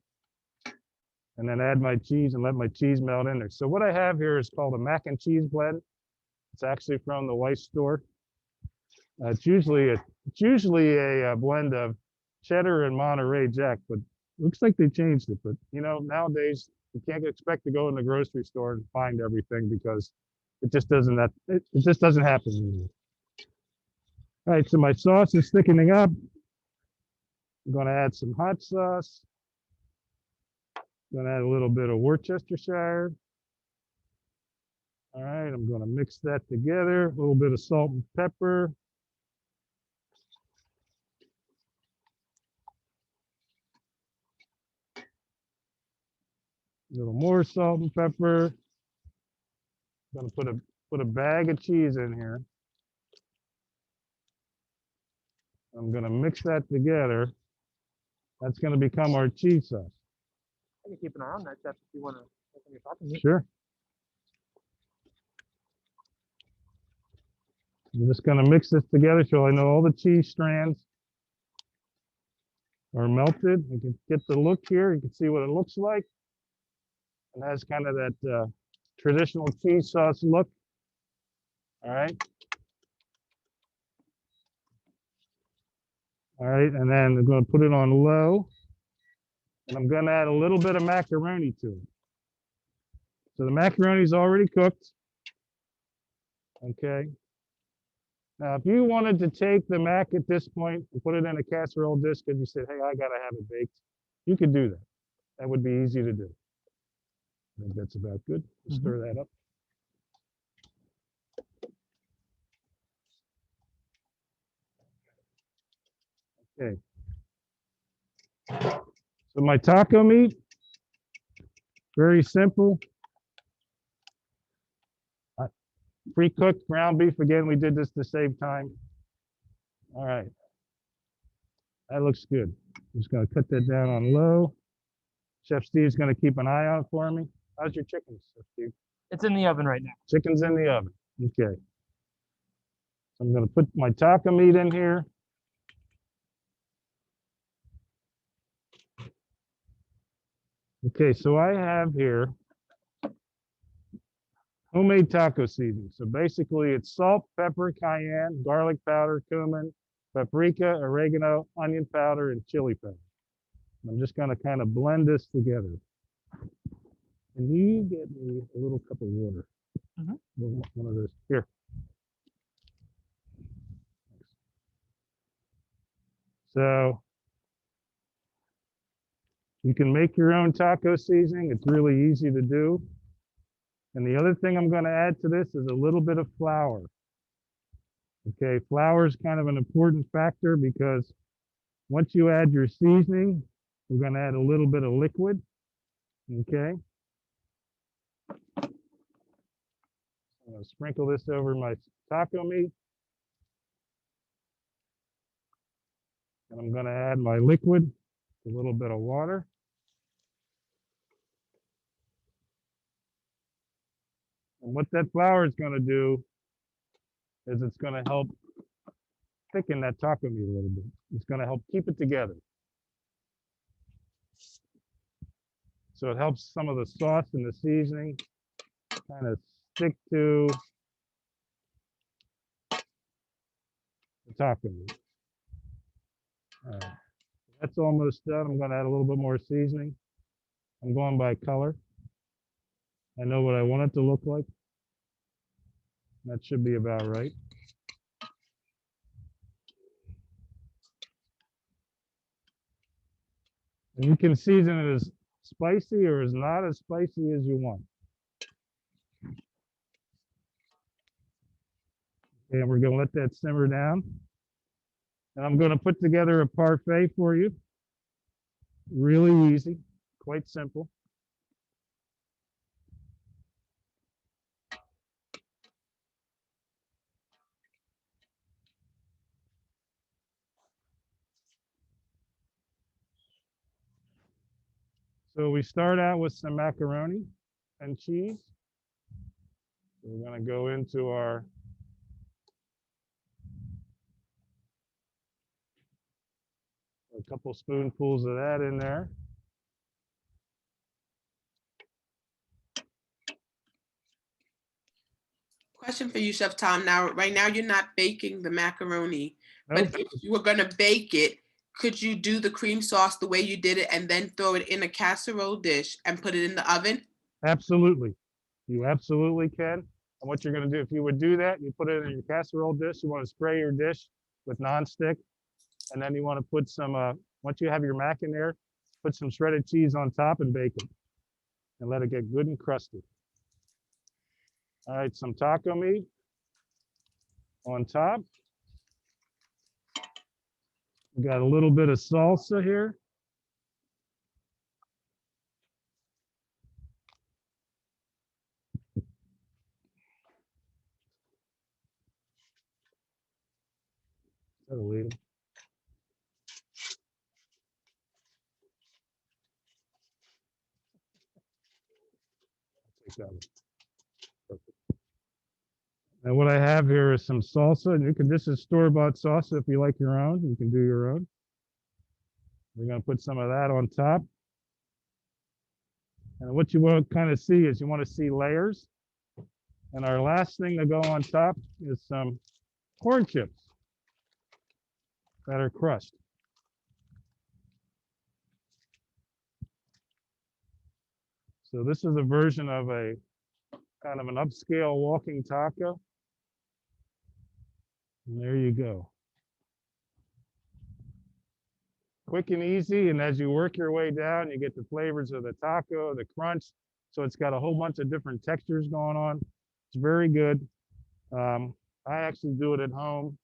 and then add my cheese and let my cheese melt in there. So what I have here is called a mac and cheese blend. It's actually from the Weiss store. It's usually a blend of cheddar and Monterey Jack, but looks like they changed it. But you know, nowadays you can't expect to go in the grocery store and find everything because it just doesn't happen anymore. All right, so my sauce is thickening up. I'm going to add some hot sauce. Gonna add a little bit of Worcestershire. All right, I'm gonna mix that together. A little bit of salt and pepper. A little more salt and pepper. Gonna put a bag of cheese in here. I'm gonna mix that together. That's gonna become our cheese sauce. I can keep an eye on that, Chef, if you want to open your talking meat. Sure. I'm just gonna mix this together so I know all the cheese strands are melted. You can get the look here. You can see what it looks like. It has kind of that traditional cheese sauce look. All right. All right, and then I'm going to put it on low, and I'm going to add a little bit of macaroni to it. So the macaroni is already cooked. Okay. Now, if you wanted to take the mac at this point and put it in a casserole dish because you said, hey, I got to have it baked, you could do that. That would be easy to do. I think that's about good. Stir that up. Okay. So my taco meat, very simple. Pre-cooked ground beef. Again, we did this to save time. All right. That looks good. I'm just going to cut that down on low. Chef Steve's going to keep an eye on it for me. How's your chicken, Chef Steve? It's in the oven right now. Chicken's in the oven. Okay. So I'm going to put my taco meat in here. Okay, so I have here homemade taco seasoning. So basically it's salt, pepper, cayenne, garlic powder, cumin, paprika, oregano, onion powder, and chili powder. I'm just going to kind of blend this together. Can you get me a little cup of water? One of those. Here. So you can make your own taco seasoning. It's really easy to do. And the other thing I'm going to add to this is a little bit of flour. Okay, flour is kind of an important factor because once you add your seasoning, we're going to add a little bit of liquid. Okay. I'm going to sprinkle this over my taco meat. And I'm going to add my liquid, a little bit of water. And what that flour is going to do is it's going to help thicken that taco meat a little bit. It's going to help keep it together. So it helps some of the sauce and the seasoning kind of stick to the taco meat. All right. That's almost done. I'm going to add a little bit more seasoning. I'm going by color. I know what I want it to look like. That should be about right. And you can season it as spicy or as not as spicy as you want. And we're going to let that simmer down. And I'm going to put together a parfait for you. Really easy, quite simple. So we start out with some macaroni and cheese. So we're going to go into our a couple spoonfuls of that in there. Question for you, Chef Tom. Now, right now, you're not baking the macaroni, Nope. but if you were going to bake it, could you do the cream sauce the way you did it and then throw it in a casserole dish and put it in the oven? Absolutely. You absolutely can. And what you're going to do, if you would do that, you put it in your casserole dish. You want to spray your dish with nonstick. And then you want to put some, once you have your mac in there, put some shredded cheese on top and bake it. and let it get good and crusty. All right, some taco meat on top. We got a little bit of salsa here. That'll lead 'em. Take that one. Perfect. And what I have here is some salsa, and you can, this is store-bought salsa if you like your own, you can do your own. We're gonna put some of that on top. And what you want to kind of see is you want to see layers. And our last thing to go on top is some corn chips that are crushed. So this is a version of a kind of an upscale walking taco. And there you go. Quick and easy, and as you work your way down, you get the flavors of the taco, the crunch. So it's got a whole bunch of different textures going on. It's very good. I actually do it at home.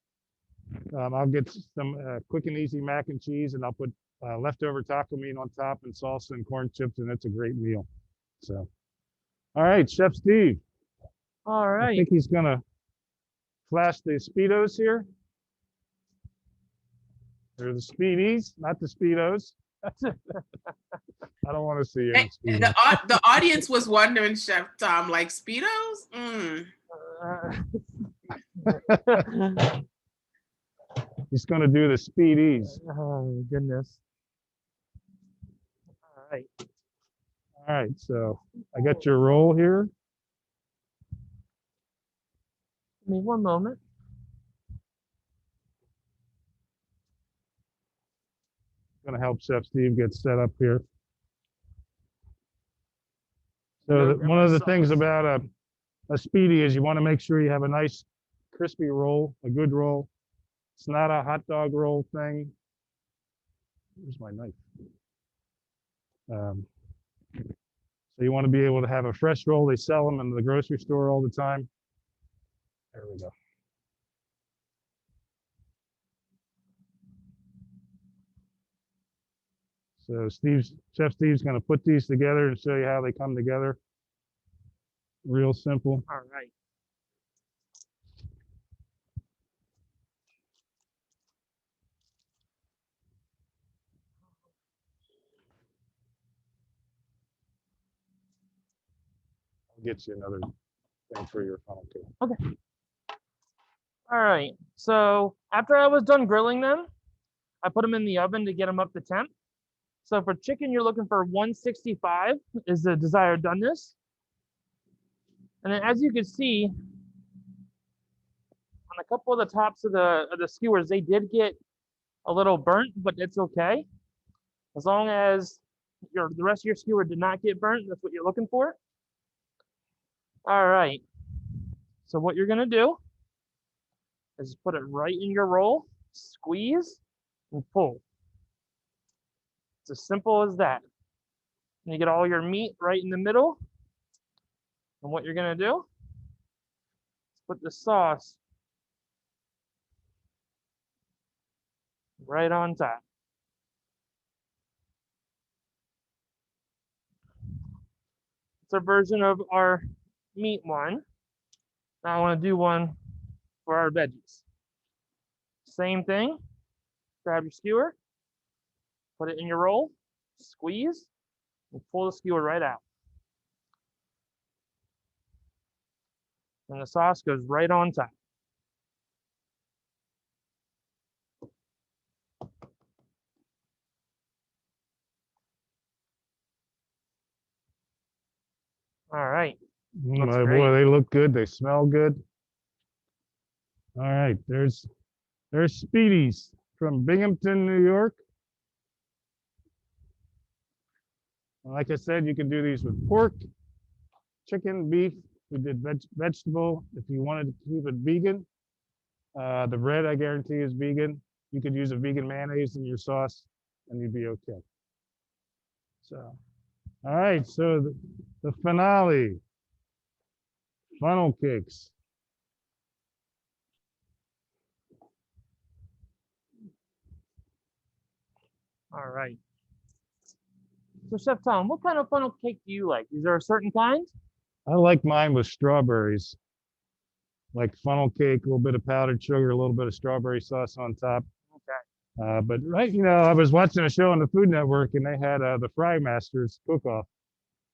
I'll get some quick and easy mac and cheese, and I'll put leftover taco meat on top and salsa and corn chips, and it's a great meal. So, all right, Chef Steve. All I right. think he's gonna flash the Speedos here. They're the Speedies, not the Speedos. I don't want to see any Speedos. The audience was wondering, Chef Tom, like Speedos? He's going to do the Speedies. Oh, goodness. All right. All right, so I got your roll here. Give me one moment. Going to help Chef Steve get set up here. So one of the things about a Speedy is you want to make sure you have a nice crispy roll, a good roll. It's not a hot dog roll thing. Where's my knife? So you want to be able to have a fresh roll. They sell them in the grocery store all the time. There we go. So Chef Steve's going to put these together and show you how they come together. Real simple. All right. I'll get you another thing for your funnel cake. Okay. All right. So after I was done grilling them, I put them in the oven to get them up to temp. So for chicken, you're looking for 165 is the desired doneness. And then as you can see, on a couple of the tops of the skewers, they did get a little burnt, but it's okay. As long as the rest of your skewer did not get burnt, that's what you're looking for. All right. So what you're gonna do is put it right in your roll, squeeze, and pull. It's as simple as that. And you get all your meat right in the middle. And what you're gonna do is put the sauce right on top. It's a version of our meat one. Now I want to do one for our veggies. Same thing. Grab your skewer, put it in your roll, squeeze, and pull the skewer right out. And the sauce goes right on top. All right. My boy, they look good. They smell good. All right, there's Speedies from Binghamton, New York. Like I said, you can do these with pork, chicken, beef. We did vegetable. If you wanted to keep it vegan, the bread I guarantee is vegan. You could use a vegan mayonnaise in your sauce, and you'd be okay. So All right, so the finale, funnel cakes. All right. So Chef Tom, what kind of funnel cake do you like? Is there a certain kind? I like mine with strawberries, like funnel cake, a little bit of powdered sugar, a little bit of strawberry sauce on top. Okay. But right, I was watching a show on the Food Network, and they had the Fry Masters cook-off,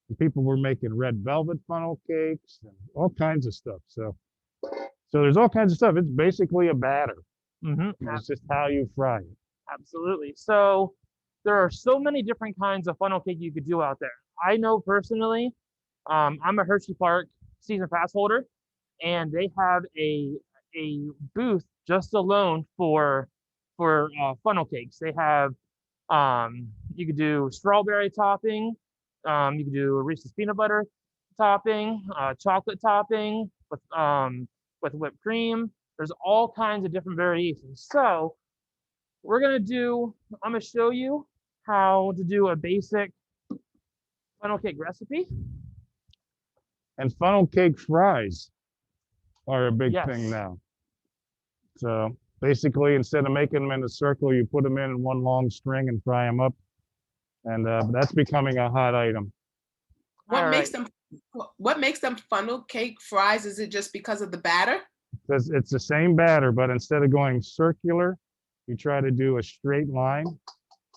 and people were making red velvet funnel cakes and all kinds of stuff. So there's all kinds of stuff. It's basically a batter. Mm-hmm. It's just how you fry it. Absolutely. So there are so many different kinds of funnel cake you could do out there. I know personally, I'm a Hershey Park season pass holder, and they have a booth just alone for funnel cakes. They have you could do strawberry topping, you could do Reese's peanut butter topping, chocolate topping with whipped cream. There's all kinds of different variations. So I'm gonna show you how to do a basic funnel cake recipe. And funnel cake fries are a big thing Yes. now. So basically, instead of making them in a circle, you put them in one long string and fry them up. And that's becoming a hot item. What All makes right. them what makes them funnel cake fries? Is it just because of the batter? Because it's the same batter, but instead of going circular, you try to do a straight line.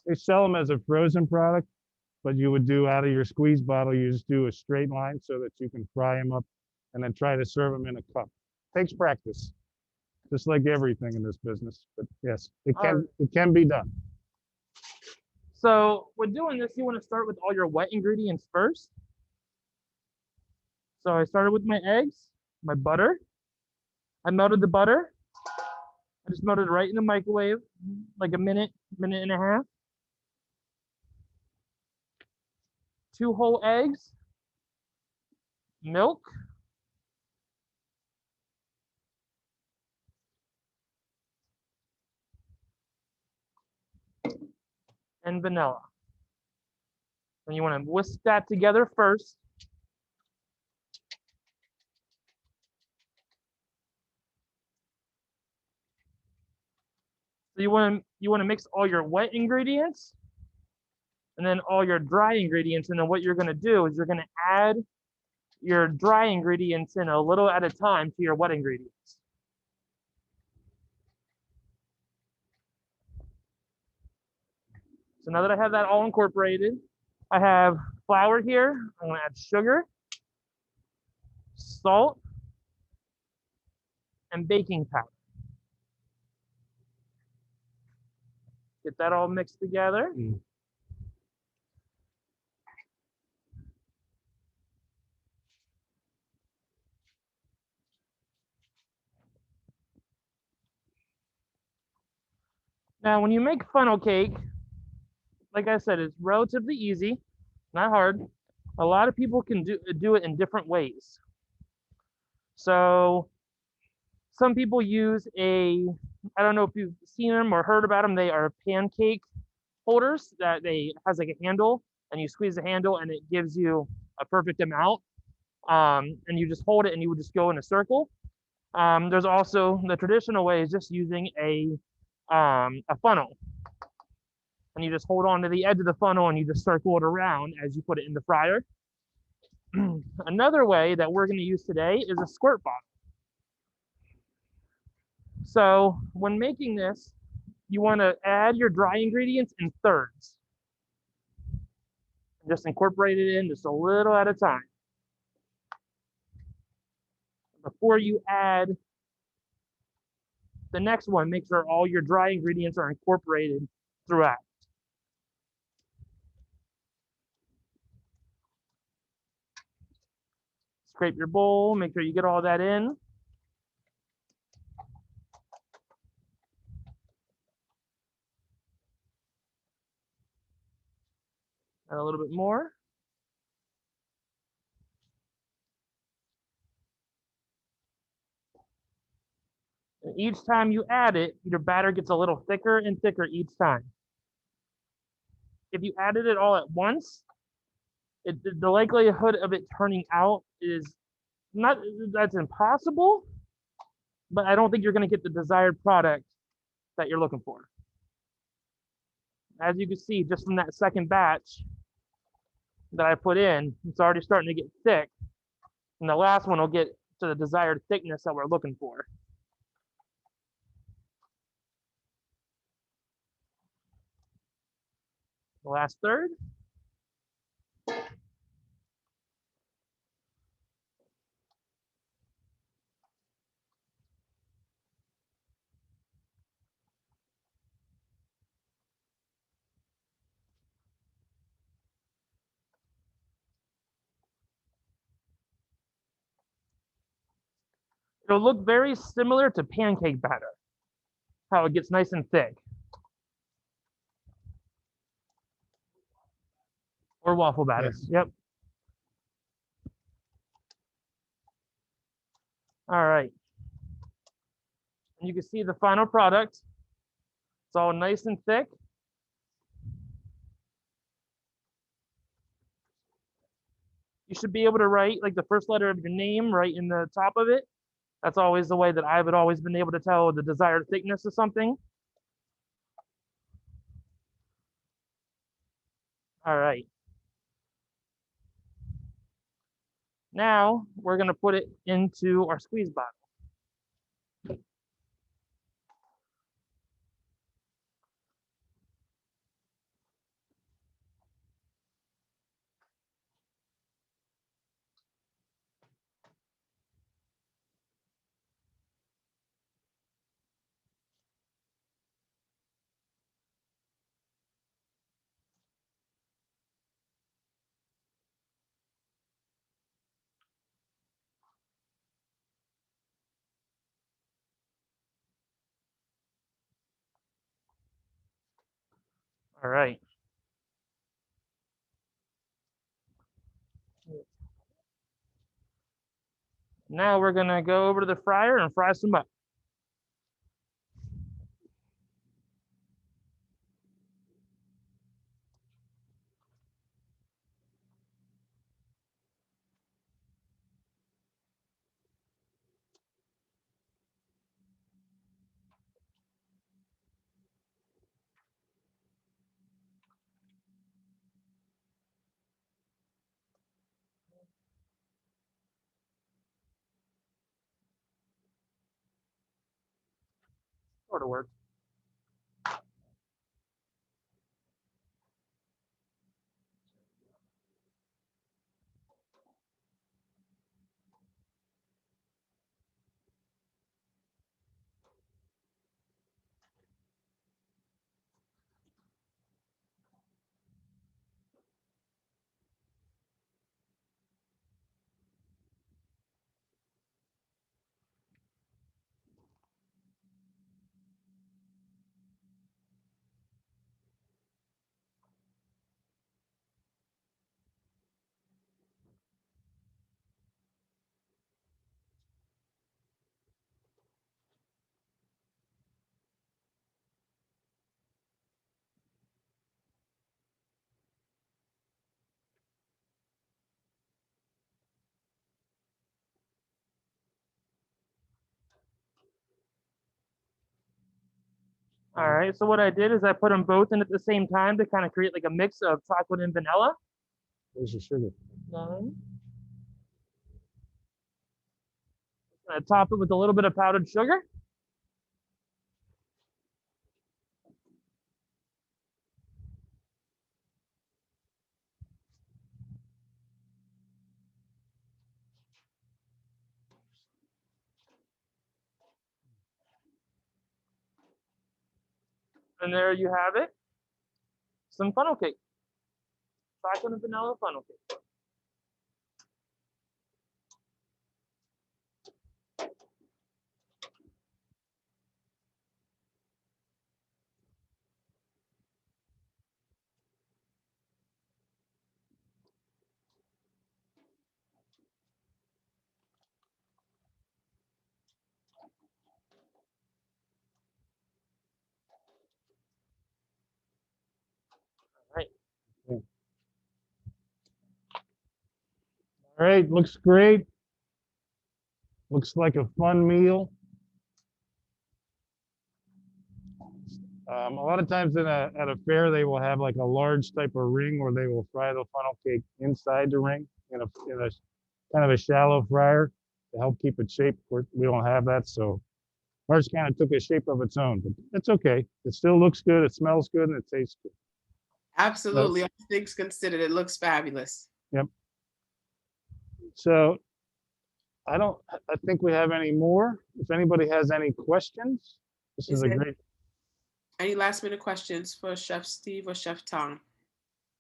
They sell them as a frozen product, but you would do out of your squeeze bottle, you just do a straight line so that you can fry them up and then try to serve them in a cup. Takes practice, just like everything in this business. But yes, it can be done. So when doing this, you want to start with all your wet ingredients first. So I started with my eggs, my butter. I melted the butter. I just melted it right in the microwave, like a minute, minute and a half. 2 whole eggs, milk, and vanilla. And you want to whisk that together first. So you want to mix all your wet ingredients and then all your dry ingredients. And then what you're going to do is you're going to add your dry ingredients in a little at a time to your wet ingredients. So now that I have that all incorporated, I have flour here. I'm going to add sugar, salt, and baking powder. Get that all mixed together. Now, when you make funnel cake, like I said, it's relatively easy, not hard. A lot of people can do it in different ways. So some people use I don't know if you've seen them or heard about them. They are pancake holders that has like a handle, and you squeeze the handle and it gives you a perfect amount. And you just hold it and you would just go in a circle. There's also the traditional way is just using a funnel, and you just hold on to the edge of the funnel and you just circle it around as you put it in the fryer. Another way that we're going to use today is a squirt bottle. So when making this, you want to add your dry ingredients in thirds. And just incorporate it in just a little at a time. Before you add the next one, make sure all your dry ingredients are incorporated throughout. Scrape your bowl, make sure you get all that in. Add a little bit more. And each time you add it, your batter gets a little thicker and thicker each time. If you added it all at once, the likelihood of it turning out is not that's impossible, but I don't think you're going to get the desired product that you're looking for. As you can see, just from that second batch that I put in, it's already starting to get thick. And the last one will get to the desired thickness that we're looking for. The last third. It'll look very similar to pancake batter, how it gets nice and thick. Or waffle batter. Yes. Yep. All right. And you can see the final product. It's all nice and thick. You should be able to write like the first letter of your name right in the top of it. That's always the way that I've always been able to tell the desired thickness of something. All right. Now we're going to put it into our squeeze bottle. All right. Now we're going to go over to the fryer and fry some up. Sort of works. All right, so what I did is I put them both in at the same time to kind of create like a mix of chocolate and vanilla. Where's the sugar? I top it with a little bit of powdered sugar. And there you have it. Some funnel cake. Chocolate and vanilla funnel cake. All right. Yeah. right, looks great. Looks like a fun meal. A lot of times at a fair, they will have like a large type of ring where they will fry the funnel cake inside the ring in a kind of a shallow fryer to help keep it shaped. We don't have that, so ours kind of took a shape of its own, but it's okay. It still looks good, it smells good, and it tastes good. Absolutely. All things considered, it looks fabulous. Yep. So I think we have any more. If anybody has any questions, this is a great. Any last minute questions for Chef Steve or Chef Tom?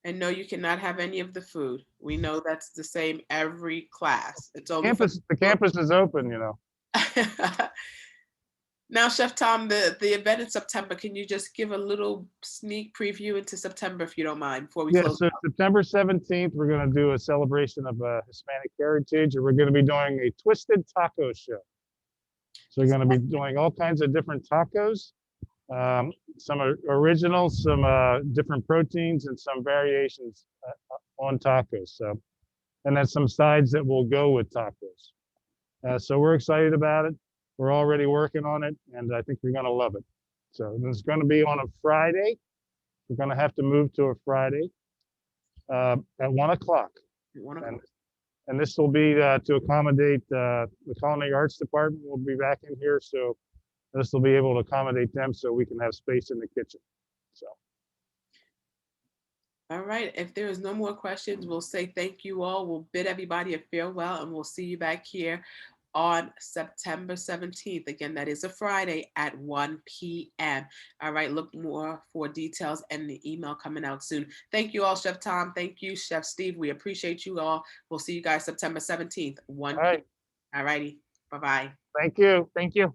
And no, you cannot have any of the food. We know that's the same every class. It's only the campus is open, you know. Now, Chef Tom, the event in September, can you just give a little sneak preview into September, if you don't mind, before we close? So September 17th, we're going to do a celebration of Hispanic heritage, and we're going to be doing a twisted taco show. So we're going to be doing all kinds of different tacos, some originals, some different proteins, and some variations on tacos. So, and then some sides that will go with tacos. So we're excited about it. We're already working on it, and I think you're going to love it. So it's going to be on a Friday. We're going to have to move to a Friday at 1 o'clock. And this will be to accommodate the Culinary Arts Department. Will be back in here, so this will be able to accommodate them so we can have space in the kitchen. So. All right. If there is no more questions, we'll say thank you all. We'll bid everybody a farewell, and we'll see you back here on September 17th. Again, that is a Friday at 1 p.m. All right, look more for details and the email coming out soon. Thank you all, Chef Tom. Thank you, Chef Steve. We appreciate you all. We'll see you guys September 17th, 1 p.m. All righty. Bye-bye. Thank you. Thank you.